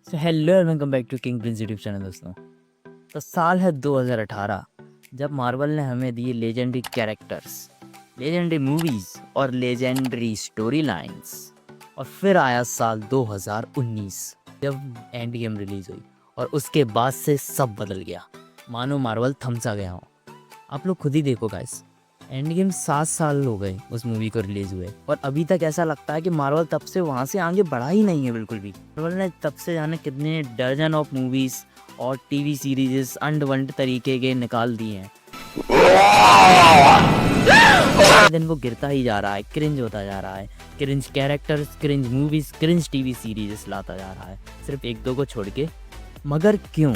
So hello and welcome back to King Prince YouTube channel दोस्तों। तो साल है 2018 जब मार्वल ने हमें दिए लेजेंडरी कैरेक्टर्स, लेजेंडरी मूवीज़ और लेजेंडरी स्टोरी लाइन्स। और फिर आया साल 2019 जब एंड गेम रिलीज़ हुई और उसके बाद से सब बदल गया, मानो मार्वल थम सा गया हो। आप लोग खुद ही देखो गाइस, एंड गेम 7 साल हो गए उस मूवी को रिलीज हुए और अभी तक ऐसा लगता है कि मार्वल तब से वहाँ से आगे बढ़ा ही नहीं है बिल्कुल भी। मार्वल ने तब से जाने कितने डजन ऑफ मूवीज और टीवी सीरीजेस अंड तरीके के निकाल दिए हैं। दिन वो गिरता ही जा रहा है, क्रिंज होता जा रहा है, cringe characters, cringe movies, cringe TV सीरीजेस लाता जा रहा है, सिर्फ एक दो को छोड़ के। मगर क्यों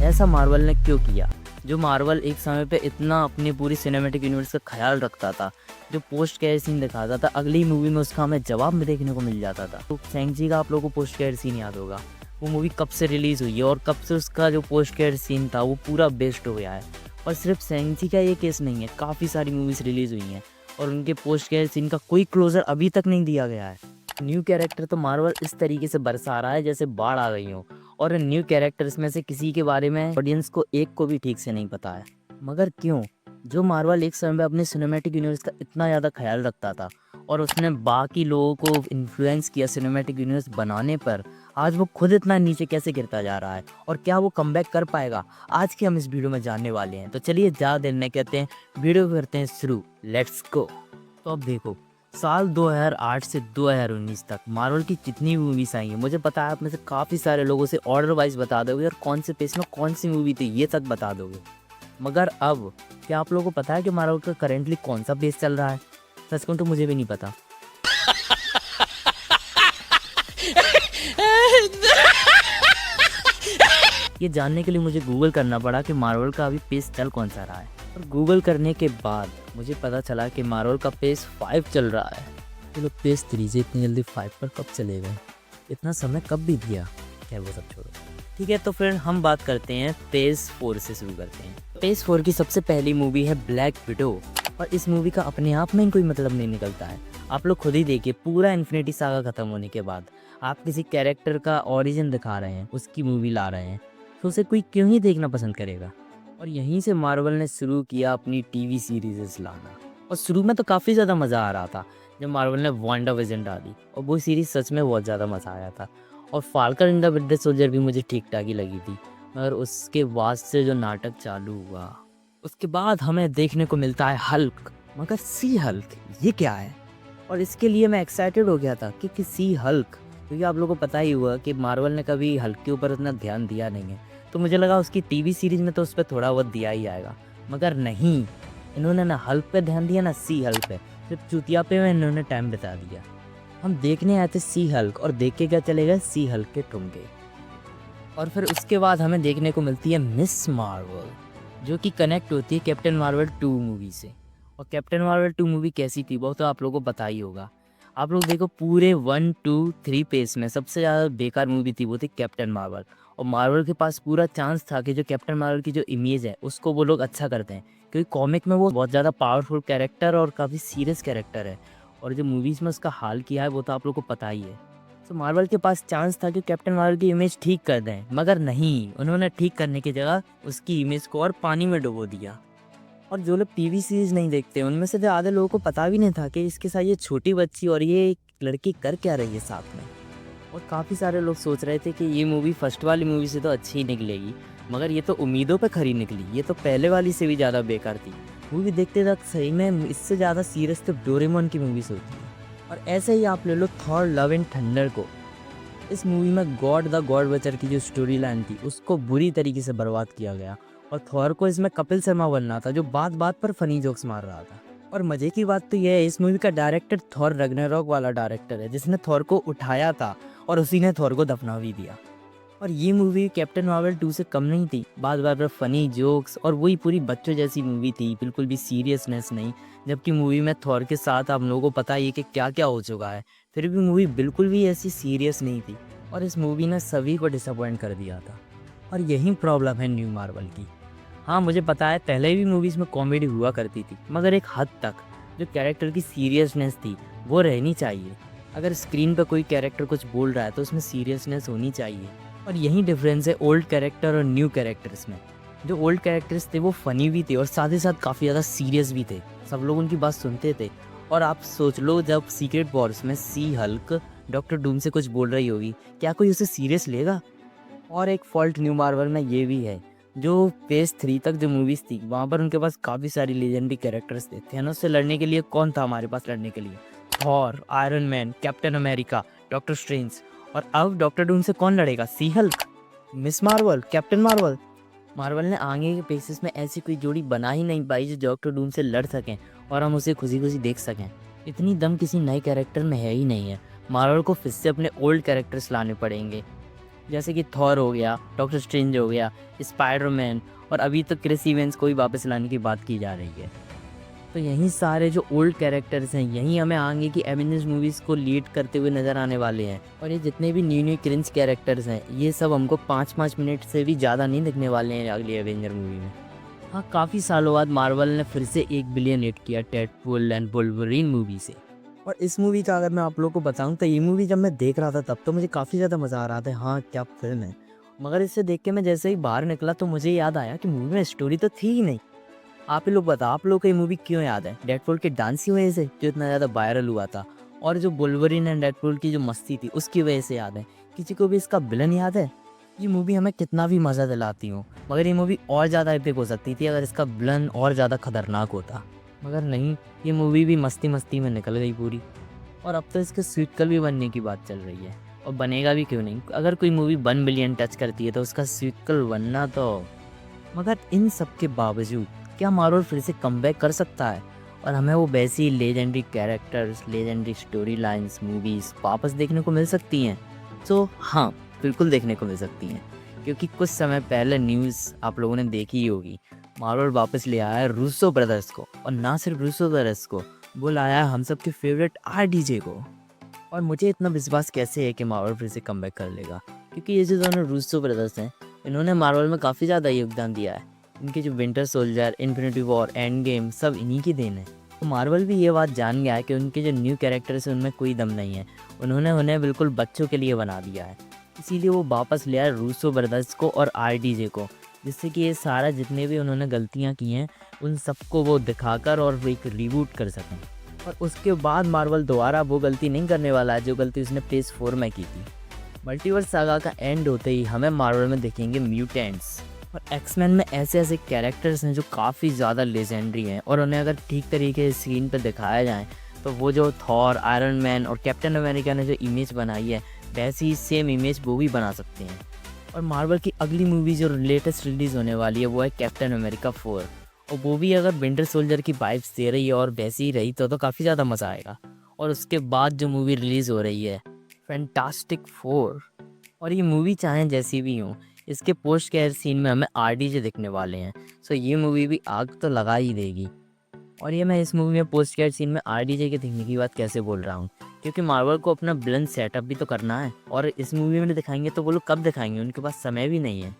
ऐसा मार्वल ने क्यों किया? जो मार्वल एक समय पे इतना अपनी पूरी सिनेमैटिक यूनिवर्स का ख्याल रखता था, जो पोस्ट कैर सीन दिखाता था, अगली मूवी में उसका हमें जवाब में देखने को मिल जाता था। तो शैंक-ची का आप लोगों को पोस्ट कैर सीन याद होगा, वो मूवी कब से रिलीज़ हुई है और कब से उसका जो पोस्ट कैर सीन था वो पूरा बेस्ट हो गया है। और सिर्फ शैंक-ची का ये केस नहीं है, काफ़ी सारी मूवीज़ रिलीज़ हुई हैं और उनके पोस्ट कैर सीन का कोई क्लोजर अभी तक नहीं दिया गया है। न्यू कैरेक्टर तो मार्वल इस तरीके से बरसा रहा है जैसे बाढ़ आ गई हो, और न्यू कैरेक्टर्स में से किसी के बारे में ऑडियंस को एक को भी ठीक से नहीं पता है। मगर क्यों? जो मार्वल एक समय में अपने सिनेमैटिक यूनिवर्स का इतना ज़्यादा ख्याल रखता था और उसने बाकी लोगों को इन्फ्लुएंस किया सिनेमैटिक यूनिवर्स बनाने पर, आज वो खुद इतना नीचे कैसे गिरता जा रहा है और क्या वो कमबैक कर पाएगा? आज के हम इस वीडियो में जानने वाले हैं। तो चलिए ज़्यादा देर नहीं कहते हैं, वीडियो करते हैं शुरू। Let's go. तो अब देखो, साल 2008 से 2019 तक मार्वल की जितनी मूवीज़ आई हैं, मुझे पता है आप में से काफ़ी सारे लोगों से ऑर्डर वाइज बता दोगे और कौन से पेज में कौन सी मूवी थी ये तक बता दोगे। मगर अब क्या आप लोगों को पता है कि मार्वल का करेंटली कौन सा पेज चल रहा है? सच कहूं तो मुझे भी नहीं पता। ये जानने के लिए मुझे गूगल करना पड़ा कि मार्वल का अभी पेज चल कौन सा रहा है, और गूगल करने के बाद मुझे पता चला कि मार्वल का पेज 5 चल रहा है। चलो पेज 3 से इतनी जल्दी 5 पर कब चले गए? इतना समय कब बीत गया? खैर वो सब छोड़ो, ठीक है। तो फिर हम बात करते हैं पेज 4 से शुरू करते हैं। पेज 4 की सबसे पहली मूवी है ब्लैक विडो, और इस मूवी का अपने आप में कोई मतलब नहीं निकलता है। आप लोग खुद ही देखिए, पूरा इन्फिनिटी सागा खत्म होने के बाद आप किसी कैरेक्टर का ओरिजिन दिखा रहे हैं, उसकी मूवी ला रहे हैं, तो उसे कोई क्यों ही देखना पसंद करेगा? और यहीं से मार्वल ने शुरू किया अपनी टीवी सीरीज़ लाना। और शुरू में तो काफ़ी ज़्यादा मज़ा आ रहा था जब मार्वल ने वांडा विजन डाली, और वो सीरीज़ सच में बहुत ज़्यादा मज़ा आया था। और falcon and the winter soldier भी मुझे ठीक ठाक ही लगी थी। मगर उसके बाद से जो नाटक चालू हुआ, उसके बाद हमें देखने को मिलता है हल्क। मगर सी हल्क ये क्या है? और इसके लिए मैं एक्साइटेड हो गया था कि सी हल्क, क्योंकि आप लोगों को पता ही हुआ कि मार्वल ने कभी हल्क के ऊपर उतना ध्यान दिया नहीं है, तो मुझे लगा उसकी टीवी सीरीज में तो उस पर थोड़ा बहुत दिया ही आएगा। मगर नहीं, इन्होंने ना हल्क पे ध्यान दिया ना सी हल्क पे, सिर्फ चुतिया पे में इन्होंने टाइम बिता दिया। हम देखने आए थे सी हल्क और देख के क्या चले गए, सी हल्क के ठुमके। और फिर उसके बाद हमें देखने को मिलती है मिस मार्वल, जो कि कनेक्ट होती है कैप्टन मार्वल 2 मूवी से। और कैप्टन मार्वल 2 मूवी कैसी थी वो तो आप लोगों को पता ही होगा। आप लोग देखो, पूरे 1, 2, 3 पेज में सबसे ज़्यादा बेकार मूवी थी वो थी कैप्टन मार्वल। और मार्वल के पास पूरा चांस था कि जो कैप्टन मार्वल की जो इमेज है उसको वो लोग अच्छा करते हैं, क्योंकि कॉमिक में वो बहुत ज़्यादा पावरफुल कैरेक्टर और काफ़ी सीरियस कैरेक्टर है, और जो मूवीज़ में उसका हाल किया है वो तो आप लोग को पता ही है। तो मार्वल के पास चांस था कि कैप्टन मार्वल की इमेज ठीक कर दें, मगर नहीं, उन्होंने ठीक करने की जगह उसकी इमेज को और पानी में डुबो दिया। और जो लोग टीवी सीरीज नहीं देखते उनमें से तो आधे लोगों को पता भी नहीं था कि इसके साथ ये छोटी बच्ची और ये एक लड़की कर क्या रही है साथ में। और काफ़ी सारे लोग सोच रहे थे कि ये मूवी फर्स्ट वाली मूवी से तो अच्छी ही निकलेगी, मगर ये तो उम्मीदों पे खरी निकली। ये तो पहले वाली से भी ज़्यादा बेकार थी। मूवी देखते तक सही में इससे ज़्यादा सीरियस तो डोरेमोन की मूवीज होती है। और ऐसे ही आप ले लो थॉर लव एंड थंडर को। इस मूवी में गॉड द गॉड बचर की जो स्टोरी लाइन थी उसको बुरी तरीके से बर्बाद किया गया, और थॉर को इसमें कपिल शर्मा बनना था जो बात बात पर फनी जोक्स मार रहा था। और मजे की बात तो यह है, इस मूवी का डायरेक्टर थॉर रग्नारॉक वाला डायरेक्टर है जिसने थॉर को उठाया था और उसी ने थॉर को दफना भी दिया। और ये मूवी कैप्टन मार्वल 2 से कम नहीं थी, बात बात पर फनी जोक्स, और वही पूरी बच्चों जैसी मूवी थी, बिल्कुल भी सीरियसनेस नहीं। जबकि मूवी में थॉर के साथ हम लोगों को पता ही है कि क्या क्या हो चुका है, फिर भी मूवी बिल्कुल भी ऐसी सीरियस नहीं थी, और इस मूवी ने सभी को डिसअपॉइंट कर दिया था। और यही प्रॉब्लम है न्यू मार्वल की। हाँ मुझे पता है पहले भी मूवीज़ में कॉमेडी हुआ करती थी, मगर एक हद तक जो कैरेक्टर की सीरियसनेस थी वो रहनी चाहिए। अगर स्क्रीन पर कोई कैरेक्टर कुछ बोल रहा है तो उसमें सीरियसनेस होनी चाहिए। और यही डिफरेंस है ओल्ड कैरेक्टर और न्यू कैरेक्टर्स में। जो ओल्ड कैरेक्टर्स थे वो फ़नी भी थे और साथ ही साथ काफ़ी ज़्यादा सीरियस भी थे, सब लोग उनकी बात सुनते थे। और आप सोच लो, जब सीक्रेट वॉर्स में सी हल्क डॉक्टर डूम से कुछ बोल रही होगी, क्या कोई उसे सीरियस लेगा? और एक फॉल्ट न्यू मार्वल में ये भी है, जो फेज़ 3 तक जो मूवीज़ थी वहाँ पर उनके पास काफ़ी सारी लेजेंडरी कैरेक्टर्स थे। थैनोस से लड़ने के लिए कौन था हमारे पास लड़ने के लिए? Thor, Iron Man, Captain America, Doctor Strange. और अब डॉक्टर डूम से कौन लड़ेगा? She Hulk, Miss Marvel, Captain Marvel. Marvel ने आगे के पेसेस में ऐसी कोई जोड़ी बना ही नहीं पाई जो डॉक्टर डूम से लड़ सकें और हम उसे खुशी खुशी देख सकें। इतनी दम किसी नए कैरेक्टर में है ही नहीं है। मार्वल को फिर से अपने ओल्ड कैरेक्टर्स लाने पड़ेंगे, जैसे कि थॉर हो गया, डॉक्टर स्ट्रेंज हो गया, स्पाइडरमैन, और अभी तक क्रिस इवेंस को ही वापस लाने की बात की जा रही है। तो यही सारे जो ओल्ड कैरेक्टर्स हैं, यही हमें आगे की एवेंजर्स मूवीज़ को लीड करते हुए नज़र आने वाले हैं। और ये जितने भी न्यू न्यू क्रिंज कैरेक्टर्स हैं, ये सब हमको 5-5 मिनट से भी ज़्यादा नहीं दिखने वाले हैं अगली एवेंजर मूवी में। हाँ, काफ़ी सालों बाद मार्वल ने फिर से 1 बिलियन हिट किया डेडपूल एंड वुल्वरीन मूवी से। और इस मूवी का अगर मैं आप लोगों को बताऊं तो ये मूवी जब मैं देख रहा था तब तो मुझे काफ़ी ज़्यादा मज़ा आ रहा था। हाँ, क्या फिल्म है। मगर इसे देख के मैं जैसे ही बाहर निकला तो मुझे याद आया कि मूवी में स्टोरी तो थी ही नहीं। आप ही लोग बताओ, आप लोग को ये मूवी क्यों याद है? डेडपूल के डांस की वजह से जो इतना ज़्यादा वायरल हुआ था, और जो वुल्वरीन एंड डेडपूल की जो मस्ती थी उसकी वजह से याद है? किसी को भी इसका विलन याद है? ये मूवी हमें कितना भी मज़ा दिलाती हो, मगर ये मूवी और ज़्यादा एपिक हो सकती थी अगर इसका विलन और ज़्यादा खतरनाक होता। मगर नहीं, ये मूवी भी मस्ती मस्ती में निकल गई पूरी। और अब तो इसके सीक्वल भी बनने की बात चल रही है, और बनेगा भी क्यों नहीं। अगर कोई मूवी 1 बिलियन टच करती है तो उसका सीक्वल बनना तो। मगर इन सब के बावजूद क्या मार्वल फिर से कमबैक कर सकता है और हमें वो वैसी legendary characters, legendary story lines, movies वापस देखने को मिल सकती हैं? तो हाँ, बिल्कुल देखने को मिल सकती हैं, क्योंकि कुछ समय पहले न्यूज़ आप लोगों ने देखी ही होगी। मार्वल वापस ले आया है रूसो ब्रदर्स को, और ना सिर्फ रूसो ब्रदर्स को, वो लाया है हम सब के फेवरेट आरडीजे को। और मुझे इतना विश्वास कैसे है कि मार्वल फिर से कमबैक कर लेगा, क्योंकि ये जो दोनों रूसो ब्रदर्स हैं, इन्होंने मार्वल में काफ़ी ज़्यादा योगदान दिया है। इनके जो winter soldier, infinity war, end game सब इन्हीं की देन है। तो मार्वल भी ये बात जान गया है कि उनके जो न्यू कैरेक्टर्स हैं उनमें कोई दम नहीं है। उन्होंने उन्हें बिल्कुल बच्चों के लिए बना दिया है, इसीलिए वो वापस ले आए रूसो ब्रदर्स को और आरडीजे को, जिससे कि ये सारा जितने भी उन्होंने गलतियाँ की हैं उन सबको वो दिखाकर और वो एक रीबूट कर सकें। और उसके बाद मार्वल दोबारा वो गलती नहीं करने वाला है जो गलती उसने फेज़ 4 में की थी। मल्टीवर्स सागा का एंड होते ही हमें मार्वल में देखेंगे म्यूटेंट्स और एक्समैन में ऐसे ऐसे कैरेक्टर्स हैं जो काफ़ी ज़्यादा लेजेंडरी हैं, और उन्हें अगर ठीक तरीके से स्क्रीन पर दिखाया जाए तो वो जो थॉर, आयरन मैन और कैप्टन अमेरिका ने जो इमेज बनाई है वैसी ही सेम इमेज वो भी बना सकते हैं। और मार्वल की अगली मूवी जो लेटेस्ट रिलीज़ होने वाली है वो है कैप्टन अमेरिका 4, और वो भी अगर विंटर सोल्जर की वाइब्स दे रही है और वैसी ही रही तो काफ़ी ज़्यादा मज़ा आएगा। और उसके बाद जो मूवी रिलीज़ हो रही है फैंटास्टिक 4, और ये मूवी चाहे जैसी भी हो, इसके पोस्ट कैर सीन में हमें आरडीजे दिखने वाले हैं। सो ये मूवी भी आग तो लगा ही देगी। और ये मैं इस मूवी में पोस्ट कैर सीन में आरडीजे के दिखने की बात कैसे बोल रहा हूँ, क्योंकि मार्वल को अपना विलन सेटअप भी तो करना है, और इस मूवी में दिखाएंगे तो वो लोग कब दिखाएंगे, उनके पास समय भी नहीं है।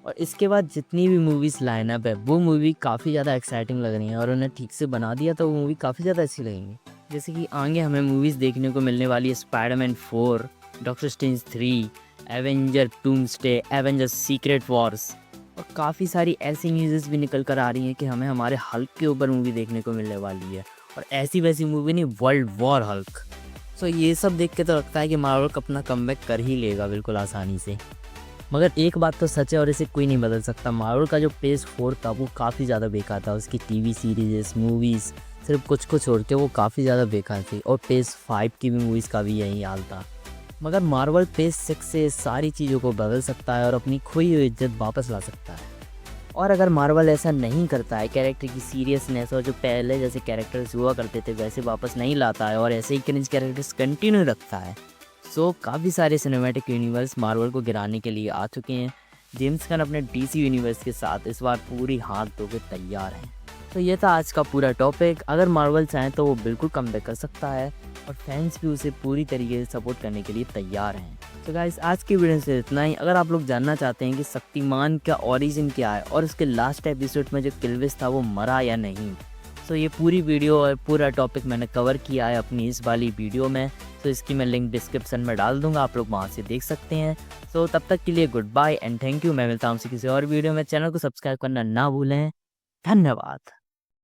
और इसके बाद जितनी भी मूवीज़ लाइनअप है वो मूवी काफ़ी ज़्यादा एक्साइटिंग लग रही है, और उन्हें ठीक से बना दिया तो वो मूवी काफ़ी ज़्यादा अच्छी लगेंगी। जैसे कि आगे हमें मूवीज़ देखने को मिलने वाली है Spiderman 4, doctor strange 3, Avenger doomsday, Avenger secret Wars, और काफ़ी सारी ऐसी न्यूज़ भी निकल कर आ रही हैं कि हमें हमारे हल्क के ऊपर मूवी देखने को मिलने वाली है, और ऐसी वैसी मूवी नहीं, वर्ल्ड वॉर हल्क। सो ये सब देख के तो लगता है कि मार्वल अपना कमबैक कर ही लेगा बिल्कुल आसानी से। मगर एक बात तो सच है और इसे कोई नहीं बदल सकता, मार्वल का जो फेज़ 4 था वो काफ़ी ज़्यादा बेकार था। उसकी टीवी सीरीज़, मूवीज़ सिर्फ कुछ को छोड़ के वो काफ़ी ज़्यादा बेकार थी, और फेज़ 5 की भी मूवीज़ का भी यही हाल था। मगर मार्वल फेज़ 6 से सारी चीज़ों को बदल सकता है और अपनी खोई हुई इज्जत वापस ला सकता है। और अगर मार्वल ऐसा नहीं करता है, कैरेक्टर की सीरियसनेस और जो पहले जैसे कैरेक्टर्स हुआ करते थे वैसे वापस नहीं लाता है और ऐसे ही क्रिंज कैरेक्टर्स कंटिन्यू रखता है, सो काफ़ी सारे सिनेमैटिक यूनिवर्स मार्वल को गिराने के लिए आ चुके हैं। जेम्स गन अपने डीसी यूनिवर्स के साथ इस बार पूरी हाथ धो के तैयार हैं। तो ये था आज का पूरा टॉपिक। अगर मार्वल चाहें तो वो बिल्कुल कमबैक कर सकता है, और फैंस भी उसे पूरी तरीके से सपोर्ट करने के लिए तैयार हैं। तो गाइस, आज की वीडियो से इतना ही। अगर आप लोग जानना चाहते हैं कि शक्तिमान का ओरिजिन क्या है और उसके लास्ट एपिसोड में जो किल्विस था वो मरा या नहीं, तो ये पूरी वीडियो और पूरा टॉपिक मैंने कवर किया है अपनी इस वाली वीडियो में। तो इसकी मैं लिंक डिस्क्रिप्शन में डाल दूंगा, आप लोग वहाँ से देख सकते हैं। सो तब तक के लिए goodbye and thank you. मैं मिलता हूँ किसी और वीडियो में। चैनल को सब्सक्राइब करना ना भूलें। धन्यवाद।